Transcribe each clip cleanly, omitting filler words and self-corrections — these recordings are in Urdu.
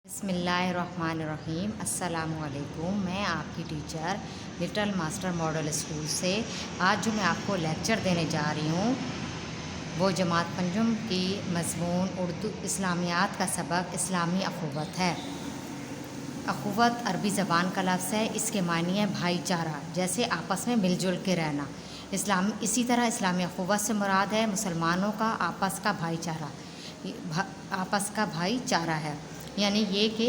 بسم اللہ الرحمن الرحیم۔ السلام علیکم۔ میں آپ کی teacher little master model school سے آج جو میں آپ کو لیکچر دینے جا رہی ہوں وہ جماعت پنجم کی مضمون اردو اسلامیات کا سبق اسلامی اخوت ہے۔ اخوت عربی زبان کا لفظ ہے، اس کے معنی ہے بھائی چارہ، جیسے آپس میں مل جل کے رہنا۔ اسی طرح اسلامی اخوت سے مراد ہے مسلمانوں کا آپس کا بھائی چارہ ہے، یعنی یہ کہ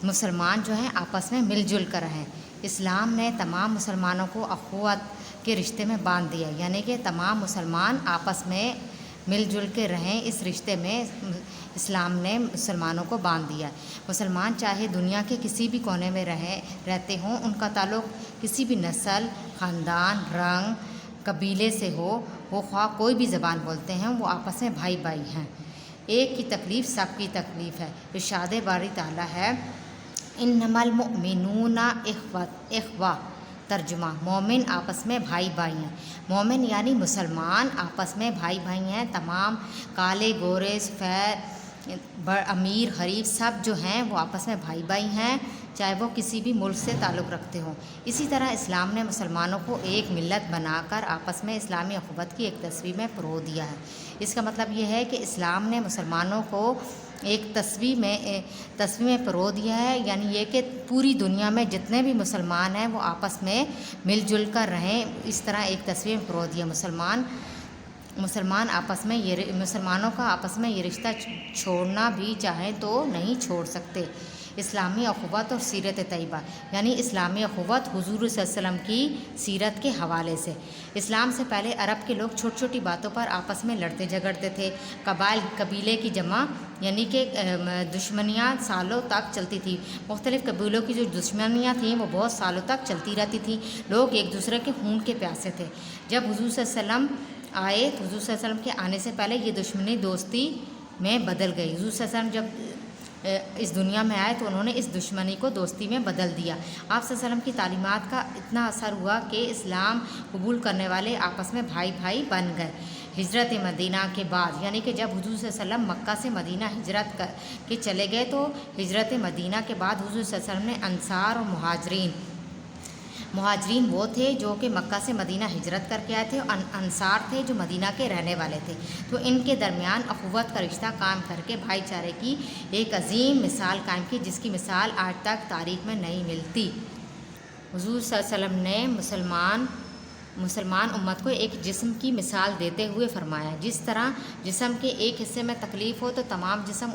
مسلمان جو ہیں آپس میں مل جل کر رہیں۔ اسلام نے تمام مسلمانوں کو اخوت کے رشتے میں باندھ دیا، یعنی کہ تمام مسلمان آپس میں مل جل کے رہیں۔ اس رشتے میں اسلام نے مسلمانوں کو باندھ دیا۔ مسلمان چاہے دنیا کے کسی بھی کونے میں رہتے ہوں، ان کا تعلق کسی بھی نسل، خاندان، رنگ، قبیلے سے ہو، وہ خواہ کوئی بھی زبان بولتے ہیں، وہ آپس میں بھائی بھائی ہیں۔ ایک کی تکلیف سب کی تکلیف ہے۔ ارشاد باری تعالیٰ ہے انما المؤمنون اخوہ۔ ترجمہ: مومن آپس میں بھائی بھائی ہیں۔ مومن یعنی مسلمان آپس میں بھائی بھائی ہیں۔ تمام کالے گورے سفید، امیر غریب سب جو ہیں وہ آپس میں بھائی بھائی ہیں، چاہے وہ کسی بھی ملک سے تعلق رکھتے ہوں۔ اسی طرح اسلام نے مسلمانوں کو ایک ملت بنا کر آپس میں اسلامی اخوت کی ایک تصویر میں پرو دیا ہے۔ اس کا مطلب یہ ہے کہ اسلام نے مسلمانوں کو ایک تصویر میں پرو دیا ہے، یعنی یہ کہ پوری دنیا میں جتنے بھی مسلمان ہیں وہ آپس میں مل جل کر رہیں۔ اس طرح ایک تصویر میں پرو دیا۔ مسلمانوں کا آپس میں یہ رشتہ چھوڑنا بھی چاہیں تو نہیں چھوڑ سکتے۔ اسلامی اخوت اور سیرت طیبہ، یعنی اسلامی اخوت حضور صلی اللہ علیہ وسلم کی سیرت کے حوالے سے۔ اسلام سے پہلے عرب کے لوگ چھوٹی چھوٹی باتوں پر آپس میں لڑتے جھگڑتے تھے۔ قبیلے کی جمع یعنی کہ دشمنیاں سالوں تک چلتی تھیں۔ مختلف قبیلوں کی جو دشمنیاں تھیں وہ بہت سالوں تک چلتی رہتی تھیں۔ لوگ ایک دوسرے کے خون کے پیاسے تھے۔ جب حضور صلی اللہ علیہ وسلم آئے تو حضور صلی اللہ علیہ وسلم کے آنے سے پہلے یہ دشمنی دوستی میں بدل گئی۔ حضور صلی اللہ علیہ وسلم جب اس دنیا میں آئے تو انہوں نے اس دشمنی کو دوستی میں بدل دیا۔ آپ صلی اللہ علیہ وسلم کی تعلیمات کا اتنا اثر ہوا کہ اسلام قبول کرنے والے آپس میں بھائی بھائی بن گئے۔ ہجرت مدینہ کے بعد، یعنی کہ جب حضور صلی اللہ علیہ وسلم مکہ سے مدینہ ہجرت کر کے چلے گئے تو ہجرت مدینہ کے بعد حضور صلی اللہ علیہ وسلم نے انصار اور مہاجرین وہ تھے جو کہ مکہ سے مدینہ ہجرت کر کے آئے تھے، اور انصار تھے جو مدینہ کے رہنے والے تھے۔ تو ان کے درمیان اخوت کا رشتہ قائم کر کے بھائی چارے کی ایک عظیم مثال قائم کی، جس کی مثال آج تک تاریخ میں نہیں ملتی۔ حضور صلی اللہ علیہ وسلم نے مسلمان امت کو ایک جسم کی مثال دیتے ہوئے فرمایا، جس طرح جسم کے ایک حصے میں تکلیف ہو تو تمام جسم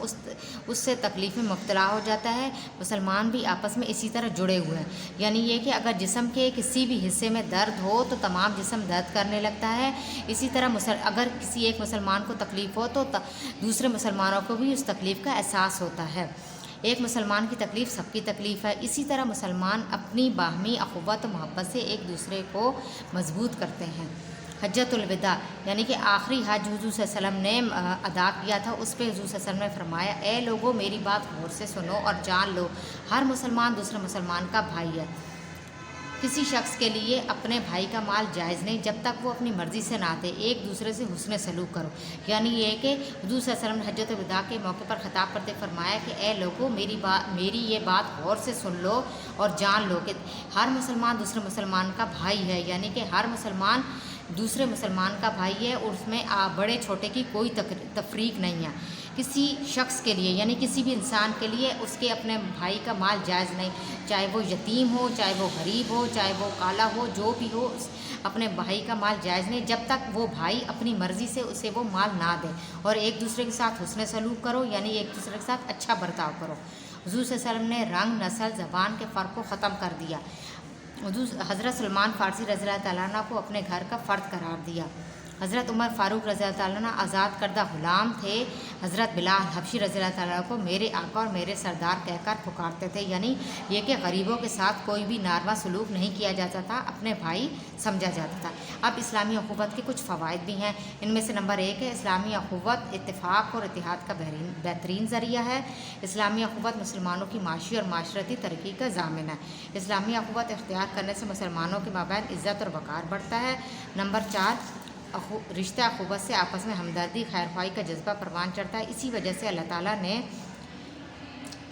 اس سے تکلیف میں مبتلا ہو جاتا ہے۔ مسلمان بھی آپس میں اسی طرح جڑے ہوئے ہیں، یعنی یہ کہ اگر جسم کے کسی بھی حصے میں درد ہو تو تمام جسم درد کرنے لگتا ہے۔ اسی طرح اگر کسی ایک مسلمان کو تکلیف ہو تو دوسرے مسلمانوں کو بھی اس تکلیف کا احساس ہوتا ہے۔ ایک مسلمان کی تکلیف سب کی تکلیف ہے۔ اسی طرح مسلمان اپنی باہمی اخوت و محبت سے ایک دوسرے کو مضبوط کرتے ہیں۔ حجۃ الوداع، یعنی کہ آخری حج حضور صلی اللہ علیہ وسلم نے ادا کیا تھا، اس پہ حضور صلی اللہ علیہ وسلم نے فرمایا اے لوگو میری بات غور سے سنو اور جان لو، ہر مسلمان دوسرے مسلمان کا بھائی ہے۔ کسی شخص کے لیے اپنے بھائی کا مال جائز نہیں جب تک وہ اپنی مرضی سے نہ دے۔ ایک دوسرے سے حسن سلوک کرو، یعنی یہ کہ حضور صلی اللہ علیہ وسلم نے حجۃ الوداع کے موقع پر خطاب کرتے فرمایا کہ اے لوگو میری یہ بات غور سے سن لو اور جان لو کہ ہر مسلمان دوسرے مسلمان کا بھائی ہے، یعنی کہ ہر مسلمان دوسرے مسلمان کا بھائی ہے، اور اس میں بڑے چھوٹے کی کوئی تفریق نہیں ہے۔ کسی شخص کے لیے یعنی کسی بھی انسان کے لیے اس کے اپنے بھائی کا مال جائز نہیں، چاہے وہ یتیم ہو، چاہے وہ غریب ہو، چاہے وہ کالا ہو، جو بھی ہو، اپنے بھائی کا مال جائز نہیں جب تک وہ بھائی اپنی مرضی سے اسے وہ مال نہ دے۔ اور ایک دوسرے کے ساتھ حسن سلوک کرو، یعنی ایک دوسرے کے ساتھ اچھا برتاؤ کرو۔ حضور صلی اللہ علیہ وسلم نے رنگ، نسل، زبان کے فرق کو ختم کر دیا۔ حضرت سلمان فارسی رضی اللہ تعالیٰ عنہ کو اپنے گھر کا فرد قرار دیا۔ حضرت عمر فاروق رضی اللہ تعالیٰ عنہ آزاد کردہ غلام تھے۔ حضرت بلال حبشی رضی اللہ تعالیٰ عنہ کو میرے آقا اور میرے سردار کہہ کر پکارتے تھے، یعنی یہ کہ غریبوں کے ساتھ کوئی بھی ناروا سلوک نہیں کیا جاتا تھا، اپنے بھائی سمجھا جاتا تھا۔ اب اسلامی اخوت کے کچھ فوائد بھی ہیں۔ ان میں سے نمبر 1 ہے اسلامی اخوت اتفاق اور اتحاد کا بہترین ذریعہ ہے۔ اسلامی اخوت مسلمانوں کی معاشی اور معاشرتی ترقی کا ضامن ہے۔ اسلامی اخوت اختیار کرنے سے مسلمانوں کے مابین عزت اور وقار بڑھتا ہے۔ نمبر 4 رشتہ اخوت سے آپس میں ہمدردی، خیر خواہی کا جذبہ پروان چڑھتا ہے۔ اسی وجہ سے اللہ تعالیٰ نے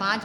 5,